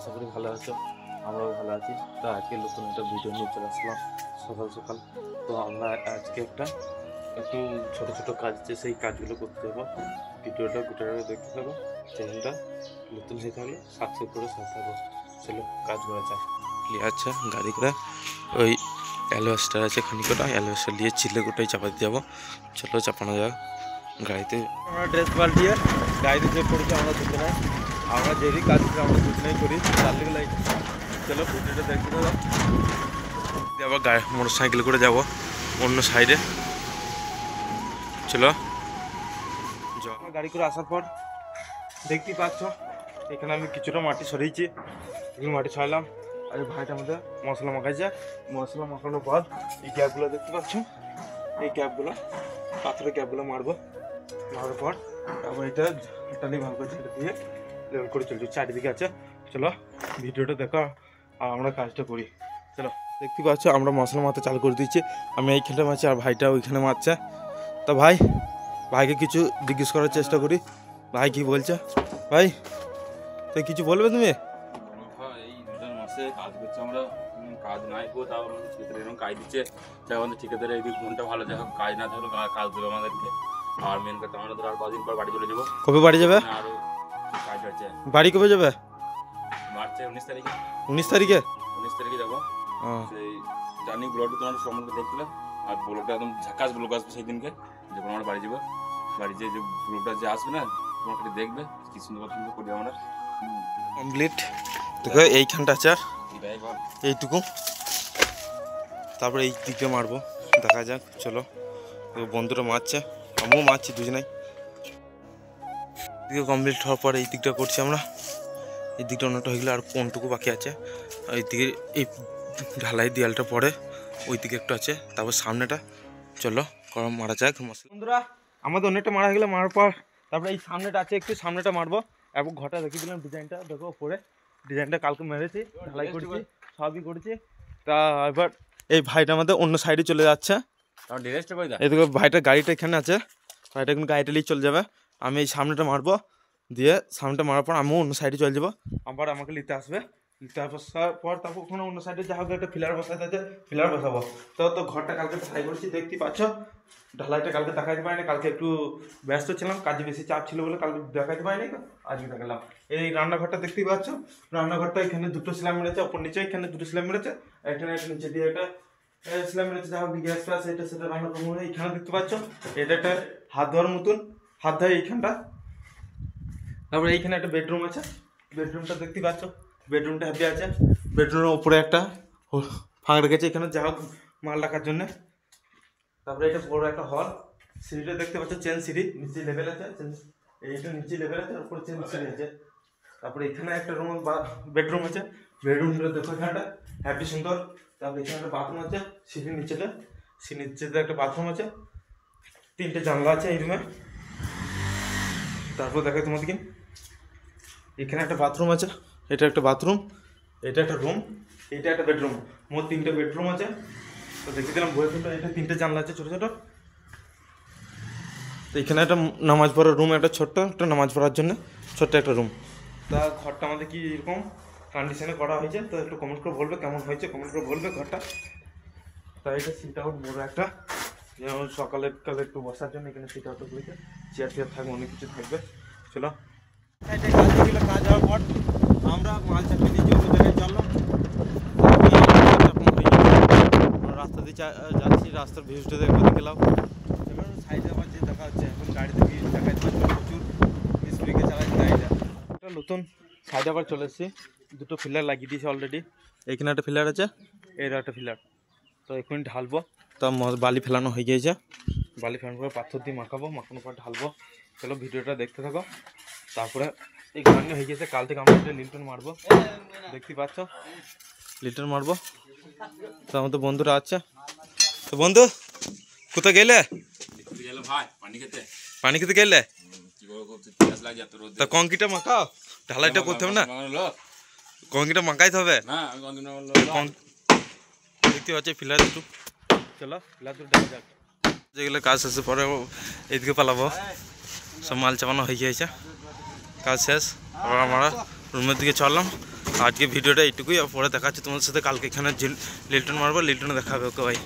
আশা করি ভালো আছো, আমরাও ভালো আছি। তো আজকে নতুন একটা ভিডিও নিয়ে চলে আসলাম সকাল সকাল। তো আমরা আজকে একটু ছোট ছোট কাজ আছে, সেই কাজগুলো করতে হবে। ভিডিওটা গোটাটা দেখতে থাকো। চ্যানেলটা নতুন হয়ে থাকলে সাবস্ক্রাইব করে সাথে থাকো। চলো কাজ করা যাক। আচ্ছা, গাড়ি করে ওই অ্যালওয়েস্টার আছে খানিকটা, অ্যালওয়েস্টার দিয়ে চিল্লে গোটাই চাপাতে যাবো। চলো চাপানো যাক গাড়িতে। আমরা ড্রেস পাল্টিয়ে গাড়িতে চেক করেছি আমরা দুজনে। আমরা যেই কাজ করি আমরা দুজনেই করি, চালিয়ে গেলে। চলো ভিডিওটা দেখতে থাকো। আবার মোটর সাইকেল করে যাবো অন্য সাইডে। চলো গাড়ি করে আসার পর দেখতেই পাচ্ছ এখানে আমি কিছুটা মাটি সরিয়েছি। এখানে মাটি ছড়ালাম আর এই ভাইটার মধ্যে মশলা মাখাইছে। মশলা মাখানোর পর এই গ্যাপগুলো দেখতে পাচ্ছ, এই গ্যাপগুলো পাথরের গ্যাপগুলো মারবো। মারার পর তারপর এটা টালি ভালো করে ছেড়ে দিয়ে লেভেল করে চলছি, চারিদিকে আছে। চলো ভিডিওটা দেখো আর আমরা কাজটা করি। চলো দেখতে পাচ্ছ আমরা মশলা মারতে চালু করে দিচ্ছি। আমি এইখানটা মারছি আর ভাইটা ওইখানে মারছে। তো ভাইকে কিছু জিজ্ঞেস করার চেষ্টা করি, ভাই কি বলছে। ভাই তো কিছু বলবে তুমি? এই 2 মাসে কাজ করছে আমরা, কাজ নাই গো, তাও আমাদের ঠিকাদার এরকম কাজ দিচ্ছে। যাই আমাদের ঠিকাদারের এই মনটা ভালো, যাই হোক কাজ না থাকলে কাজ দেবে আমাদেরকে। আর মেন কথা আমরা তো আর কদিন পর বাড়ি চলে যাবো। কবে বাড়ি যাবে? আরও কাজ আছে। বাড়ি কবে যাবে? মার্চের 19 তারিখে। 19 তারিখে 19 তারিখে যাবো। সেই জার্নি ব্লগটা তোমার সম্বন্ধে দেখলে, আর ব্লগটা একদম ঝাকাস ব্লগ আসবে সেই দিনকে যখন আমরা বাড়ি যাবো। বাড়ি যে ব্লগটা যে আসবে না তোমার খালি দেখবে কি সুন্দর সুন্দর করি আমরা। কমপ্লিট দেখো এইখানটা আছে আর এইটুকু, তারপরে এই দিকে মারবো, দেখা যাক। চলো বন্ধুরা মারছে, আমিও মারছি, দুজনাই। দিকে কমপ্লিট হওয়ার পরে এই দিকটা করছি আমরা। এই দিকটা অন্যটা হয়ে গেলে আর কোনটুকু বাকি আছে। আর এই দিকে এই ঢালাই দেয়ালটা পরে ওই দিকে একটু আছে, তারপর সামনেটা। চলো গরম মারা যাক মশলা। বন্ধুরা আমাদের অনেকটা মারা গেলে, মারার পর তারপরে এই সামনেটা আছে, একটু সামনেটা মারবো। এবং ঘরটা দেখিয়ে দিলাম, ডিজাইনটা দেখো উপরে ডিজাইনটা কালকে মেরেছি, ঢালাই করেছি, সবই করেছি। তা এবার এই ভাইটা আমাদের অন্য সাইডে চলে যাচ্ছে। এই দেখো ভাইটার গাড়িটা এখানে আছে, ভাইটা এখন গাড়িটা নিয়ে চলে যাবে। আমি এই সামনেটা মারবো, দিয়ে সামনেটা মারার পর আমিও অন্য সাইডে চলে যাবো। আবার আমাকে নিতে আসবে, নিতে আসার পর তারপর ওখানে অন্য সাইডে যা হোক একটা ফিলার বসাতে আছে, ফিলার বসাবো। তো ঘরটা কালকে ঢালাই করছি, দেখতেই পাচ্ছ। ঢালাইটা কালকে দেখাতে পারিনি, কালকে একটু ব্যস্ত ছিলাম, কাজে বেশি চাপ ছিল বলে কালকে দেখাতে পারিনি, আজকে দেখালাম। এই রান্নাঘরটা দেখতেই পাচ্ছ, রান্নাঘরটা এখানে দুটো সেলাই মেরেছে, ওপর নিচে এখানে দুটো সেলাই মেরেছে, এখানে একটা নিচে দিয়ে একটা সেলাই মেরেছে। যা হোক গ্যাস ফ্যাস এটা সেটা রান্না করবো। এইখানে দেখতে পাচ্ছ এটা একটা হাত ধোয়ার মতন, হাত ধোয় এইখানটা। তারপরে এইখানে একটা বেডরুম আছে, বেডরুমটা দেখতে পাচ্ছ, বেডরুমটা হ্যাপি আছে। বেডরুমের উপরে একটা ফাঁক রেখেছে এখানে যা হোক মাল রাখার জন্যে। তারপরে এটা বড় একটা হল, সিঁড়িটা দেখতে পাচ্ছ চেন সিঁড়ি, নিচে লেভেল আছে, এইটা নিচে লেভেল আছে, উপরে চেন সিঁড়ি আছে। তারপরে এখানে একটা রুম বেডরুম আছে, বেডরুমটা দেখো এখানটা হ্যাপি সুন্দর। তারপরে এখানে একটা বাথরুম আছে, সিঁড়ির নিচেতে, সিঁড়ির নিচেতে একটা বাথরুম আছে, 3টে জানলা আছে এই রুমে। তারপর দেখো তোমাদেরকে এখানে একটা বাথরুম আছে, এটা একটা বাথরুম, এটা একটা রুম, এটা একটা বেডরুম, মোট 3টে বেডরুম আছে। তো দেখে দিলাম বইটা, এটা 3টে জানলা আছে ছোটো ছোটো। তো এখানে একটা নামাজ পড়ার রুম, একটা ছোট্ট একটা নামাজ পড়ার জন্য ছোট্ট একটা রুম। তা ঘরটা আমাদের কি এরকম কন্ডিশনে করা হয়েছে, তো একটু কমেন্ট করে বলবে কেমন হয়েছে, কমেন্ট করে বলবে ঘরটা। তাই এটা সিট আউট বড় একটা, যেমন সকালে কালে একটু বসার জন্য এখানে সিট আউট হয়েছে, চেয়ার টেয়ার থাকবে, অনেক কিছু থাকবে। চলো কাজ হওয়ার পর আমরা মাল চাপিয়ে দিয়েছি, অন্য জায়গায় চললাম। রাস্তা দিয়ে যাচ্ছি, রাস্তার ভিউজটা দেখতে গেলাম। এবার সাইডে আবার যে দেখা হচ্ছে এখন গাড়িতে ভিউজ দেখা যাচ্ছে, প্রচুর স্পিডে চালাচ্ছে গাড়িটা। একটা নতুন সাইডে আবার চলে এসেছি, দুটো ফিলার লাগিয়ে দিয়েছি অলরেডি। এখানে একটা ফিলার আছে, এর একটা ফিলার। তো এখন ঢালবো, তা বালি ফেলানো হয়ে গিয়েছে, বালি ফেলানোর পর পাথর দিয়ে মাখানোর পর ঢালবো। চলো ভিডিওটা দেখতে থাকো। তারপরে এই গানটা হয়ে গেছে, কাল থেকে আমরা একটা লিল্টন মারবো, দেখতে পাচ্ছ লিল্টন মারবো। তো আমাদের বন্ধুরা আছে। তো বন্ধু কোথায় গেলে? পানি খেতে গেলে? তা কংক্রিটটা মাখাও, ঢালাইটা করতে হবে না, কংক্রিটটা মাখাইতে হবে। দেখতে পাচ্ছি ফিলার দুটো, চলো ফিলার দুটো দেখা যাক। যেগুলো কাজ শেষে পরে এইদিকে পালাবো, সব মাল চাপানো হয়ে গিয়েছে, কাজ শেষ। আবার আমরা রুমের দিকে চললাম, আজকে ভিডিওটা এইটুকুই, আর পরে দেখা হচ্ছে তোমাদের সাথে কালকে এখানে লিল্টন মারবো, লিল্টনে দেখা হবে। ওকে ভাই।